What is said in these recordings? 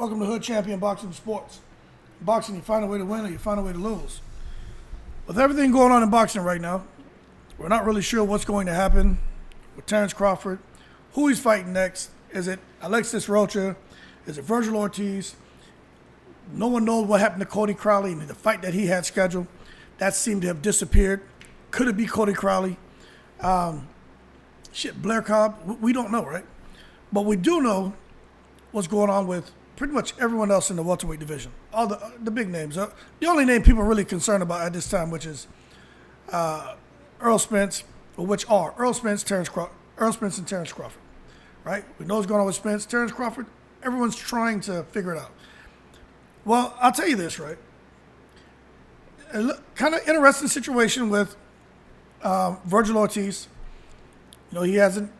Welcome to Hood Champion Boxing Sports. In boxing, you find a way to win or you find a way to lose. With everything going on in boxing right now, we're not really sure what's going to happen with Terence Crawford, who he's fighting next. Is it Alexis Rocha? Is it Virgil Ortiz? No one knows what happened to Cody Crowley and the fight that he had scheduled. That seemed to have disappeared. Could it be Cody Crowley? Blair Cobb? We don't know, right? But we do know what's going on with pretty much everyone else in the welterweight division. All the big names. The only name people are really concerned about at this time, which is Earl Spence, Earl Spence and Terence Crawford, right? We know what's going on with Spence, Terence Crawford. Everyone's trying to figure it out. Well, I'll tell you this, right? Kind of interesting situation with Virgil Ortiz. You know, he hasn't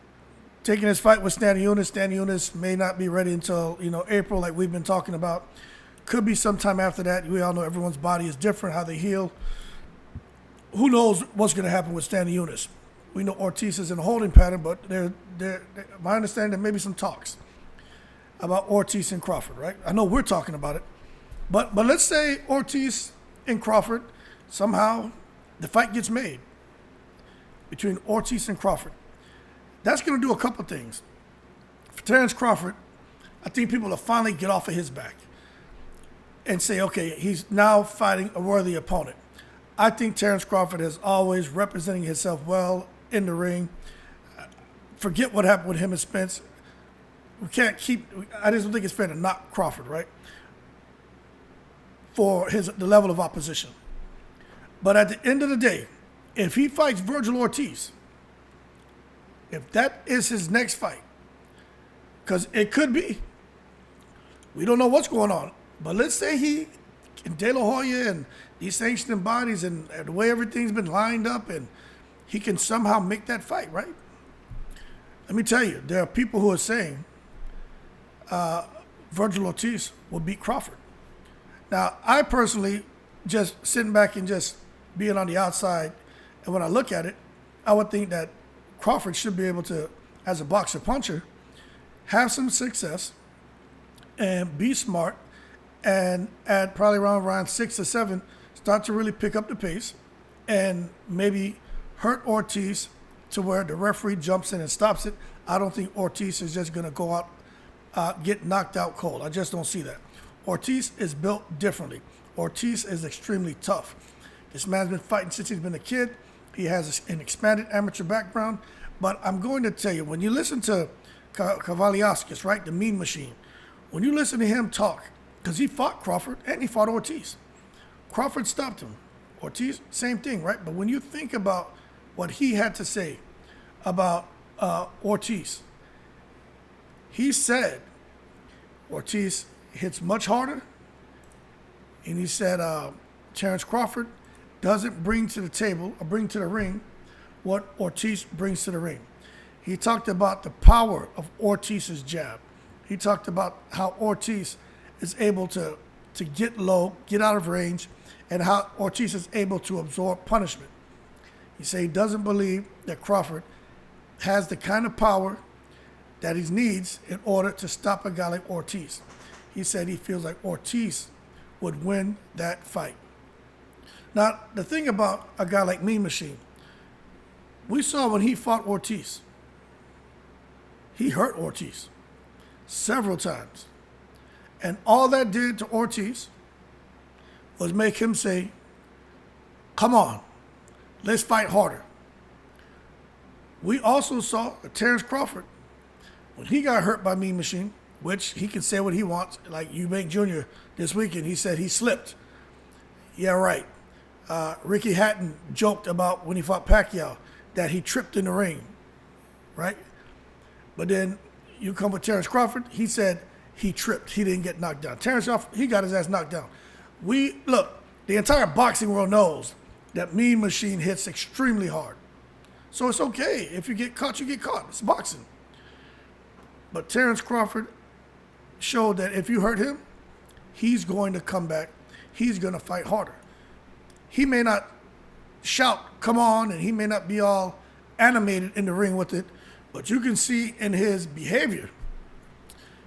taken his fight with Stan Eunice. Stan Eunice may not be ready until, April, like we've been talking about. Could be sometime after that. We all know everyone's body is different, how they heal. Who knows what's going to happen with Stan Eunice? We know Ortiz is in a holding pattern, but my understanding, there may be some talks about Ortiz and Crawford, right? I know we're talking about it. But let's say Ortiz and Crawford, somehow the fight gets made between Ortiz and Crawford. That's going to do a couple things. For Terence Crawford, I think people will finally get off of his back and say, okay, he's now fighting a worthy opponent. I think Terence Crawford is always representing himself well in the ring. Forget what happened with him and Spence. I just don't think it's fair to knock Crawford, right? For the level of opposition. But at the end of the day, if he fights Virgil Ortiz, if that is his next fight, because it could be, we don't know what's going on, but let's say he, and De La Hoya and these sanctioning bodies and the way everything's been lined up, and he can somehow make that fight, right? Let me tell you, there are people who are saying Virgil Ortiz will beat Crawford. Now, I personally, just sitting back and just being on the outside, and when I look at it, I would think that Crawford should be able to, as a boxer puncher, have some success and be smart, and at probably around 6 or 7, start to really pick up the pace and maybe hurt Ortiz to where the referee jumps in and stops it. I don't think Ortiz is just going to go out, get knocked out cold. I just don't see that. Ortiz is built differently. Ortiz is extremely tough. This man's been fighting since he's been a kid. He has an expanded amateur background. But I'm going to tell you, when you listen to Kavaliauskas, right, the Mean Machine, when you listen to him talk, because he fought Crawford and he fought Ortiz. Crawford stopped him. Ortiz, same thing, right? But when you think about what he had to say about Ortiz, he said Ortiz hits much harder, and he said Terence Crawford doesn't bring to the table or bring to the ring what Ortiz brings to the ring. He talked about the power of Ortiz's jab. He talked about how Ortiz is able to get low, get out of range, and how Ortiz is able to absorb punishment. He said he doesn't believe that Crawford has the kind of power that he needs in order to stop a guy like Ortiz. He said he feels like Ortiz would win that fight. Now, the thing about a guy like Mean Machine, we saw when he fought Ortiz, he hurt Ortiz several times. And all that did to Ortiz was make him say, come on, let's fight harder. We also saw Terence Crawford, when he got hurt by Mean Machine, which he can say what he wants, like Eubank Jr. this weekend, he said he slipped. Yeah, right. Ricky Hatton joked about when he fought Pacquiao that he tripped in the ring, right? But then you come with Terence Crawford, he said he tripped. He didn't get knocked down. Terence Crawford, he got his ass knocked down. Look, the entire boxing world knows that Mean Machine hits extremely hard. So it's okay. If you get caught, you get caught. It's boxing. But Terence Crawford showed that if you hurt him, he's going to come back. He's going to fight harder. He may not shout, come on, and he may not be all animated in the ring with it, but you can see in his behavior,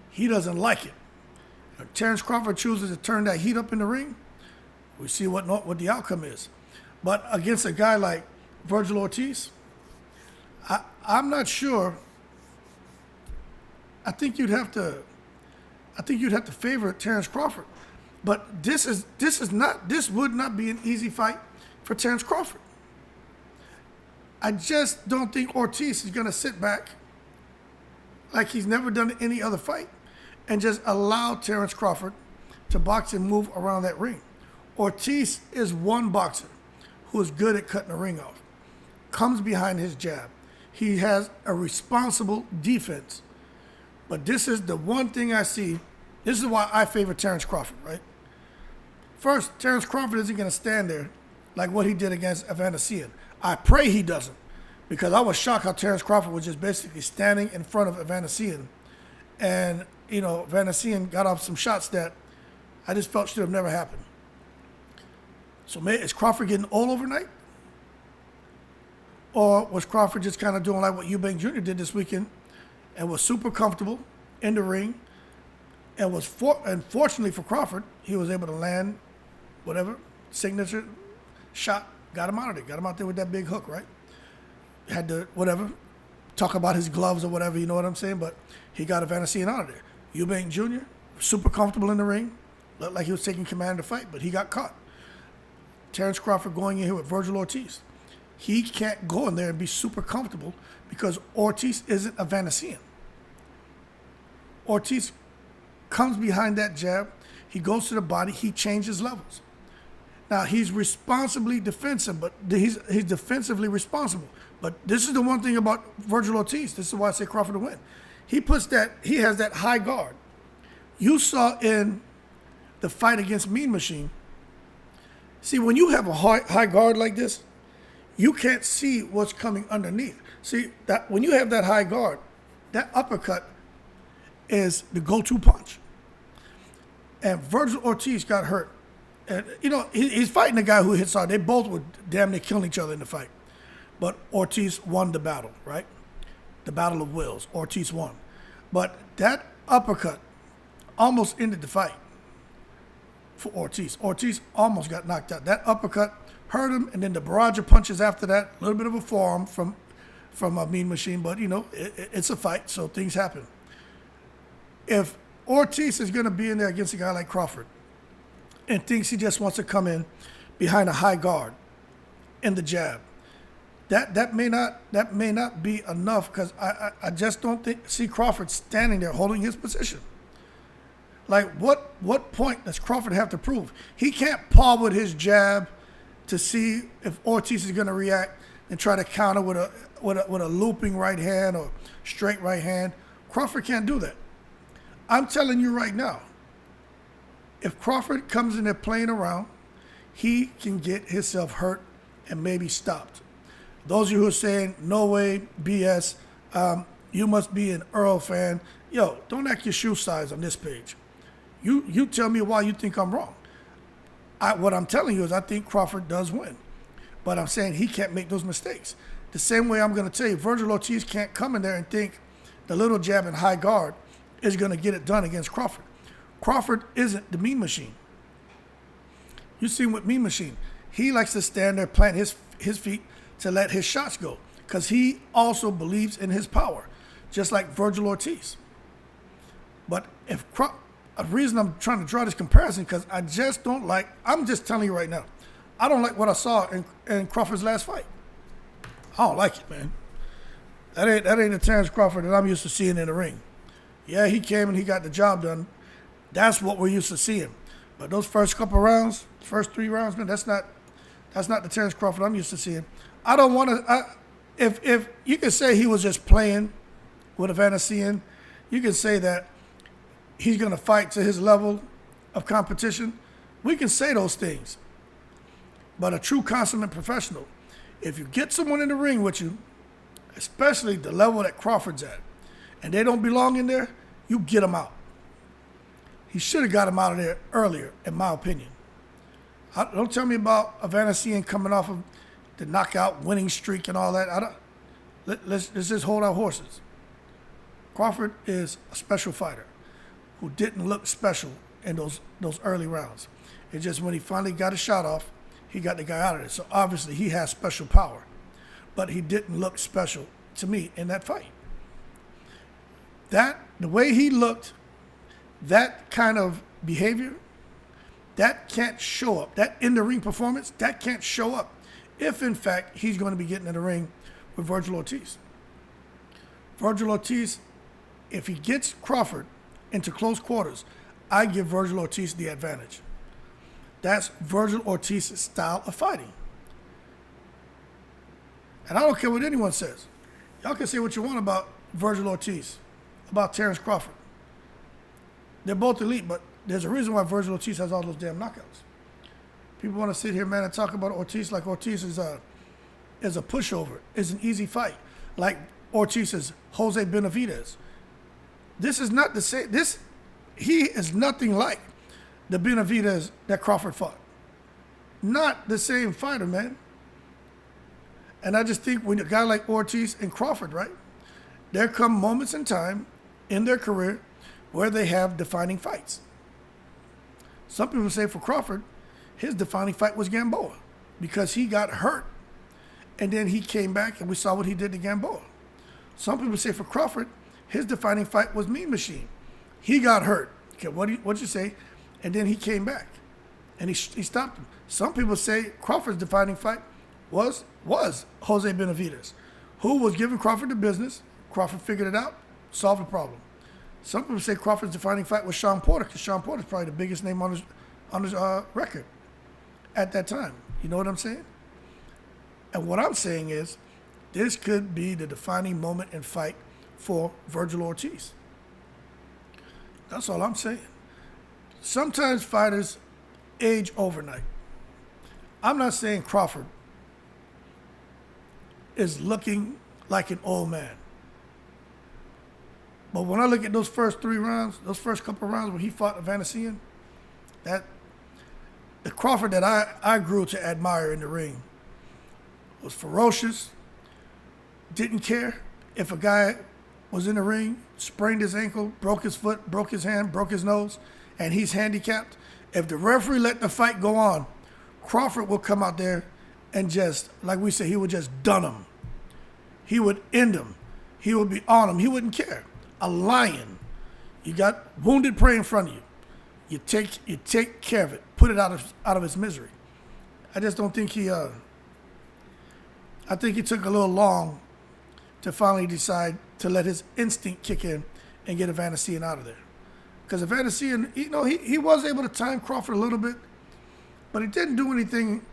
he doesn't like it. If Terence Crawford chooses to turn that heat up in the ring, we see what the outcome is. But against a guy like Virgil Ortiz, I'm not sure. I think you'd have to favor Terence Crawford. But this would not be an easy fight for Terence Crawford. I just don't think Ortiz is going to sit back like he's never done any other fight and just allow Terence Crawford to box and move around that ring. Ortiz is one boxer who is good at cutting the ring off, comes behind his jab. He has a responsible defense. But this is the one thing I see. This is why I favor Terence Crawford, right? First, Terence Crawford isn't going to stand there like what he did against Evander. I pray he doesn't, because I was shocked how Terence Crawford was just basically standing in front of Evander. And, Evander got off some shots that I just felt should have never happened. So is Crawford getting old overnight? Or was Crawford just kind of doing like what Eubank Jr. did this weekend and was super comfortable in the ring and and fortunately for Crawford, he was able to land whatever signature shot, got him out of there, got him out there with that big hook, right? Had to, talk about his gloves or whatever, you know what I'm saying? But he got Evander out of there. Eubank Jr., super comfortable in the ring, looked like he was taking command of the fight, but he got caught. Terence Crawford going in here with Virgil Ortiz. He can't go in there and be super comfortable because Ortiz isn't a Vanessian. Ortiz comes behind that jab. He goes to the body. He changes levels. Now, he's responsibly defensive, but he's defensively responsible. But this is the one thing about Virgil Ortiz. This is why I say Crawford to win. He has that high guard. You saw in the fight against Mean Machine. See, when you have a high guard like this, you can't see what's coming underneath. See, that when you have that high guard, that uppercut is the go-to punch. And Virgil Ortiz got hurt. And, he's fighting a guy who hits hard. They both were damn near killing each other in the fight. But Ortiz won the battle, right? The battle of wills. Ortiz won. But that uppercut almost ended the fight for Ortiz. Ortiz almost got knocked out. That uppercut hurt him, and then the barrage of punches after that, a little bit of a forearm from a Mean Machine, but, it's a fight, so things happen. If Ortiz is going to be in there against a guy like Crawford and thinks he just wants to come in behind a high guard in the jab, that may not be enough, because I just don't see Crawford standing there holding his position. Like, what point does Crawford have to prove? He can't paw with his jab to see if Ortiz is going to react and try to counter with a looping right hand or straight right hand. Crawford can't do that. I'm telling you right now, if Crawford comes in there playing around, he can get himself hurt and maybe stopped. Those of you who are saying, no way, BS, you must be an Earl fan. Yo, don't act your shoe size on this page. You tell me why you think I'm wrong. What I'm telling you is I think Crawford does win. But I'm saying he can't make those mistakes. The same way I'm going to tell you, Virgil Ortiz can't come in there and think the little jab and high guard is going to get it done against Crawford. Crawford isn't the Mean Machine. You see him with Mean Machine. He likes to stand there, plant his feet to let his shots go, because he also believes in his power, just like Virgil Ortiz. But a reason I'm trying to draw this comparison, because I just don't like, I'm just telling you right now, I don't like what I saw in Crawford's last fight. I don't like it, man. That ain't the Terence Crawford that I'm used to seeing in the ring. Yeah, he came and he got the job done. That's what we're used to seeing. But those first couple rounds, first 3 rounds, man, that's not the Terence Crawford I'm used to seeing. I don't want to. If you can say he was just playing with Evander, you can say that he's going to fight to his level of competition. We can say those things. But a true consummate professional, if you get someone in the ring with you, especially the level that Crawford's at, and they don't belong in there, you get them out. He should have got him out of there earlier, in my opinion. Don't tell me about Evander coming off of the knockout winning streak and all that. Let's just hold our horses. Crawford is a special fighter who didn't look special in those early rounds. It's just when he finally got a shot off, he got the guy out of there. So obviously he has special power, but he didn't look special to me in that fight. The way he looked, that kind of behavior, that can't show up. That in-the-ring performance, that can't show up if, in fact, he's going to be getting in the ring with Virgil Ortiz. Virgil Ortiz, if he gets Crawford into close quarters, I give Virgil Ortiz the advantage. That's Virgil Ortiz's style of fighting. And I don't care what anyone says. Y'all can say what you want about Virgil Ortiz, about Terence Crawford. They're both elite, but there's a reason why Virgil Ortiz has all those damn knockouts. People want to sit here, man, and talk about Ortiz like Ortiz is a pushover, is an easy fight, like Ortiz is Jose Benavidez. This is not the same. He is nothing like the Benavidez that Crawford fought. Not the same fighter, man. And I just think when a guy like Ortiz and Crawford, right, there come moments in time in their career where they have defining fights. Some people say for Crawford, his defining fight was Gamboa because he got hurt and then he came back and we saw what he did to Gamboa. Some people say for Crawford, his defining fight was Mean Machine. He got hurt. Okay, what'd you say? And then he came back and he stopped him. Some people say Crawford's defining fight was Jose Benavidez, who was giving Crawford the business. Crawford figured it out, solved the problem. Some people say Crawford's defining fight was Sean Porter, because Sean Porter's probably the biggest name on his record at that time. You know what I'm saying? And what I'm saying is, this could be the defining moment and fight for Virgil Ortiz. That's all I'm saying. Sometimes fighters age overnight. I'm not saying Crawford is looking like an old man. But when I look at those first three rounds, those first couple of rounds when he fought Evanesian, the Crawford that I grew to admire in the ring was ferocious, didn't care if a guy was in the ring, sprained his ankle, broke his foot, broke his hand, broke his nose, and he's handicapped. If the referee let the fight go on, Crawford will come out there and just, like we say, he would just dun him. He would end him. He would be on him. He wouldn't care. A lion. You got wounded prey in front of you. You take care of it. Put it out of its misery. I just don't think I think he took a little long to finally decide to let his instinct kick in and get Evanesian out of there. Because Evanesian, he was able to time Crawford a little bit, but he didn't do anything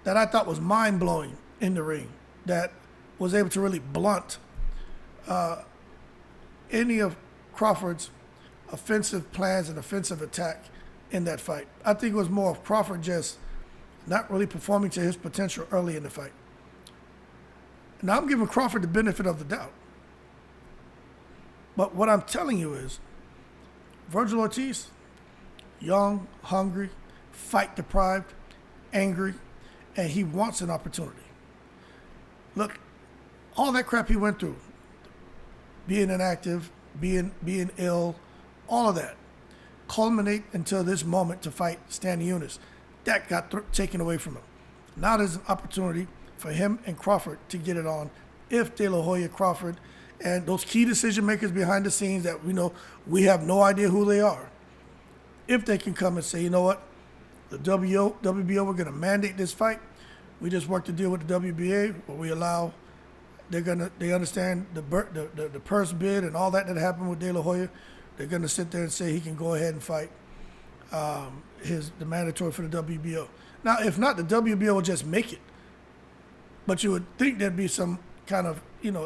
that I thought was mind-blowing in the ring that was able to really blunt any of Crawford's offensive plans and offensive attack in that fight. I think it was more of Crawford just not really performing to his potential early in the fight. Now, I'm giving Crawford the benefit of the doubt. But what I'm telling you is, Virgil Ortiz, young, hungry, fight-deprived, angry, and he wants an opportunity. Look, all that crap he went through, being inactive, being ill, all of that, culminate until this moment to fight Stan Eunice. That got taken away from him. Now there's an opportunity for him and Crawford to get it on if De La Hoya, Crawford, and those key decision makers behind the scenes that we have no idea who they are, if they can come and say, you know what, the WBO, we're going to mandate this fight. We just worked a deal with the WBA where we allow, they understand the purse bid and all that happened with De La Hoya. They're going to sit there and say he can go ahead and fight the mandatory for the WBO. Now, if not, the WBO will just make it. But you would think there'd be some kind of,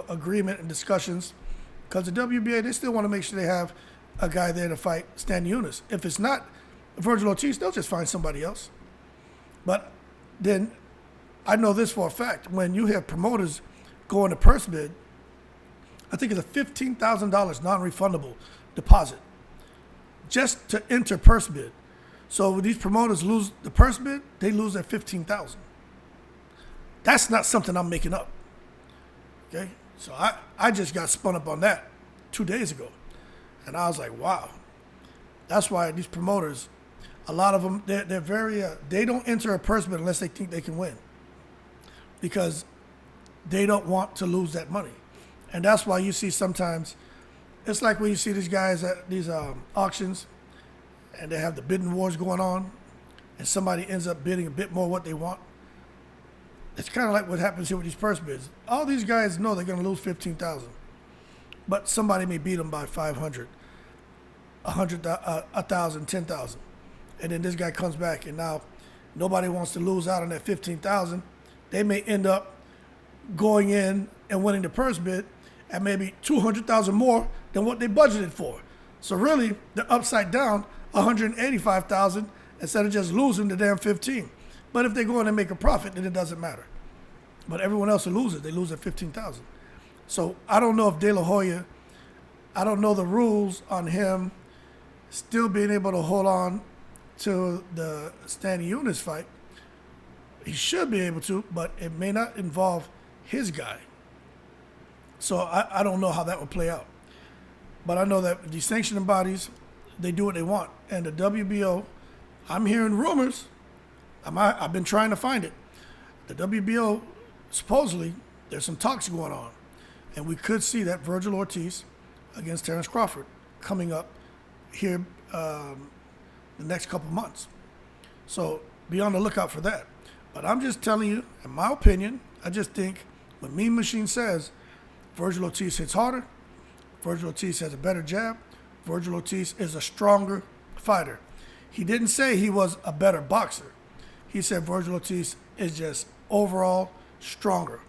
agreement and discussions, because the WBA, they still want to make sure they have a guy there to fight Stan Eunice. If it's not Virgil Ortiz, they'll just find somebody else. But then I know this for a fact. When you have promoters go in a purse bid, I think it's a $15,000 non-refundable deposit just to enter purse bid. So when these promoters lose the purse bid, they lose their $15,000. That's not something I'm making up. Okay? So I just got spun up on that 2 days ago. And I was like, wow. That's why these promoters, a lot of them, they're very, they don't enter a purse bid unless they think they can win, because they don't want to lose that money. And that's why you see sometimes, it's like when you see these guys at these auctions and they have the bidding wars going on and somebody ends up bidding a bit more what they want. It's kind of like what happens here with these purse bids. All these guys know they're going to lose $15,000, but somebody may beat them by 500, 100, 1,000, 10,000. And then this guy comes back and now nobody wants to lose out on that 15,000. They may end up going in and winning the purse bid at maybe 200,000 more than what they budgeted for. So really, they're upside down 185,000 instead of just losing the damn 15. But if they go in and make a profit, then it doesn't matter. But everyone else who loses, they lose at 15,000. So I don't know if De La Hoya, I don't know the rules on him still being able to hold on to the Stanley Eunice fight. He should be able to, but it may not involve his guy. So I don't know how that would play out. But I know that the sanctioning bodies, they do what they want. And the WBO, I'm hearing rumors. I've been trying to find it. The WBO, supposedly, there's some talks going on. And we could see that Virgil Ortiz against Terence Crawford coming up here the next couple months. So be on the lookout for that. But I'm just telling you, in my opinion, I just think when Mean Machine says Virgil Ortiz hits harder, Virgil Ortiz has a better jab, Virgil Ortiz is a stronger fighter. He didn't say he was a better boxer. He said Virgil Ortiz is just overall stronger.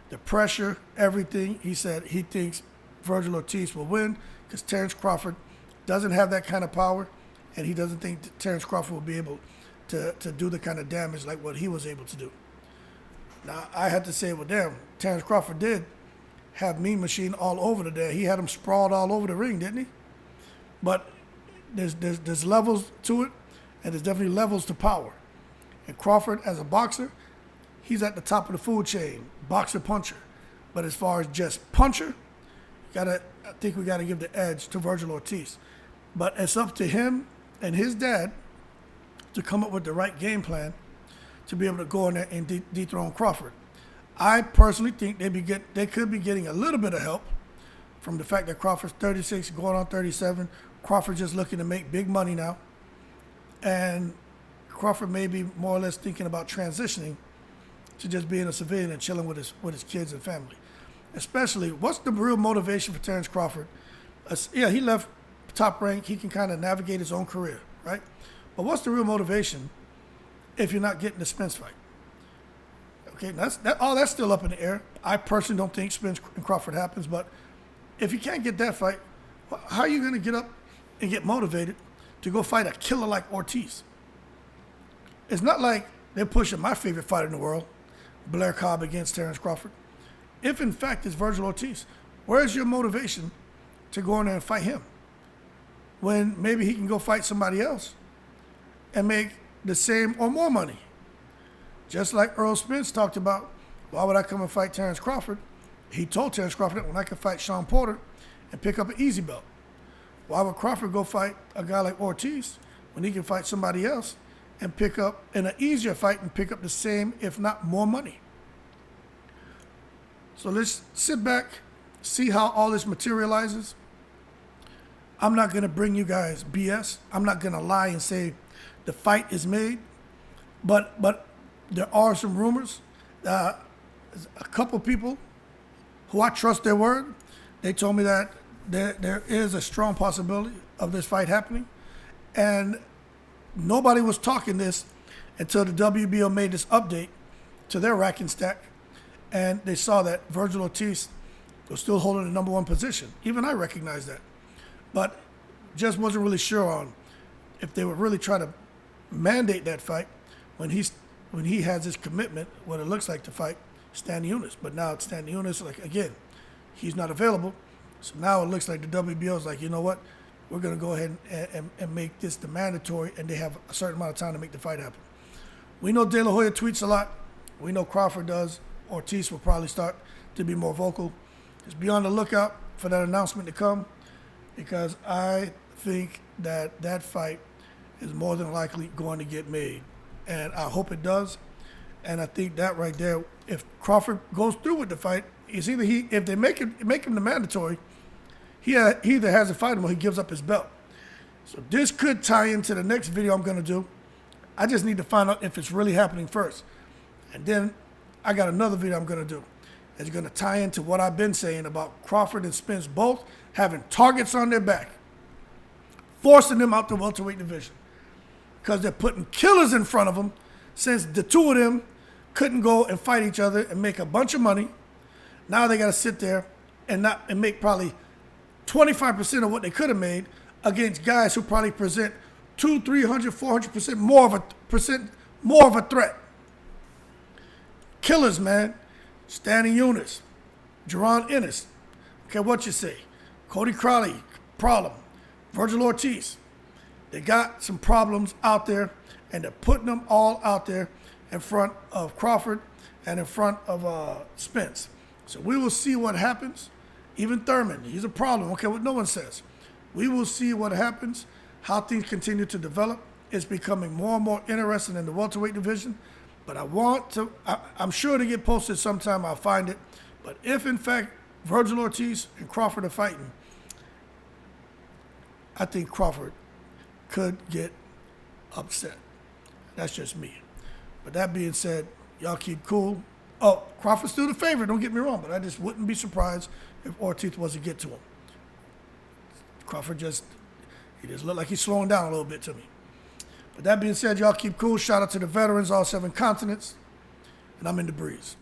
The pressure, everything, he said he thinks Virgil Ortiz will win because Terence Crawford doesn't have that kind of power, and he doesn't think that Terence Crawford will be able to do the kind of damage like what he was able to do. Now, I had to say, well, damn, Terence Crawford did have Mean Machine all over the day. He had him sprawled all over the ring, didn't he? But there's levels to it, and there's definitely levels to power. And Crawford, as a boxer, he's at the top of the food chain, boxer, puncher. But as far as just puncher, I think we got to give the edge to Virgil Ortiz. But it's up to him and his dad to come up with the right game plan to be able to go in there and dethrone Crawford. I personally think they could be getting a little bit of help from the fact that Crawford's 36, going on 37. Crawford just looking to make big money now. And Crawford may be more or less thinking about transitioning to just being a civilian and chilling with his kids and family. Especially, what's the real motivation for Terence Crawford? Yeah, he left Top Rank. He can kind of navigate his own career, right? But what's the real motivation if you're not getting the Spence fight? Okay, that's still up in the air. I personally don't think Spence and Crawford happens, but if you can't get that fight, how are you going to get up and get motivated to go fight a killer like Ortiz? It's not like they're pushing my favorite fighter in the world, Blair Cobb against Terence Crawford. If in fact it's Virgil Ortiz, where's your motivation to go in there and fight him when maybe he can go fight somebody else and make the same or more money? Just like Earl Spence talked about, why would I come and fight Terence Crawford? He told Terence Crawford that when I could fight Sean Porter and pick up an easy belt. Why would Crawford go fight a guy like Ortiz when he can fight somebody else and pick up in an easier fight and pick up the same, if not more money? So let's sit back, see how all this materializes. I'm not going to bring you guys BS. I'm not going to lie and say the fight is made. But there are some rumors. A couple people who I trust their word, they told me that there is a strong possibility of this fight happening. And nobody was talking this until the WBO made this update to their rack and stack. And they saw that Virgil Ortiz was still holding the number one position. Even I recognized that. But just wasn't really sure on if they would really try to mandate that fight when he has his commitment, what it looks like to fight Stanley Eunice. But now it's Stanley Eunice, like, again, he's not available. So now it looks like the WBO is like, you know what? We're going to go ahead and make this the mandatory, and they have a certain amount of time to make the fight happen. We know De La Hoya tweets a lot. We know Crawford does. Ortiz will probably start to be more vocal. Just be on the lookout for that announcement to come. because I think that that fight is more than likely going to get made. And I hope it does. And I think that right there, if Crawford goes through with the fight, it's either if they make him the mandatory, he either has a fight or he gives up his belt. So this could tie into the next video I'm going to do. I just need to find out if it's really happening first. And then I got another video I'm going to do. It's going to tie into what I've been saying about Crawford and Spence both having targets on their back, forcing them out the welterweight division because they're putting killers in front of them, since the two of them couldn't go and fight each other and make a bunch of money. Now they got to sit there and make probably 25% of what they could have made against guys who probably present 200, 300, 400% more of a threat. Killers, man. Stanley Eunice, Jerron Ennis, okay, what you say? Cody Crowley, problem. Virgil Ortiz. They got some problems out there, and they're putting them all out there in front of Crawford and in front of Spence. So we will see what happens. Even Thurman, he's a problem, okay, what no one says. We will see what happens, how things continue to develop. It's becoming more and more interesting in the welterweight division. But I'm sure to get posted sometime, I'll find it. But if, in fact, Virgil Ortiz and Crawford are fighting, I think Crawford could get upset. That's just me. But that being said, y'all keep cool. Oh, Crawford's still the favorite, don't get me wrong, but I just wouldn't be surprised if Ortiz was to get to him. Crawford just looked like he's slowing down a little bit to me. But that being said, y'all keep cool. Shout out to the veterans, all 7 continents. And I'm in the breeze.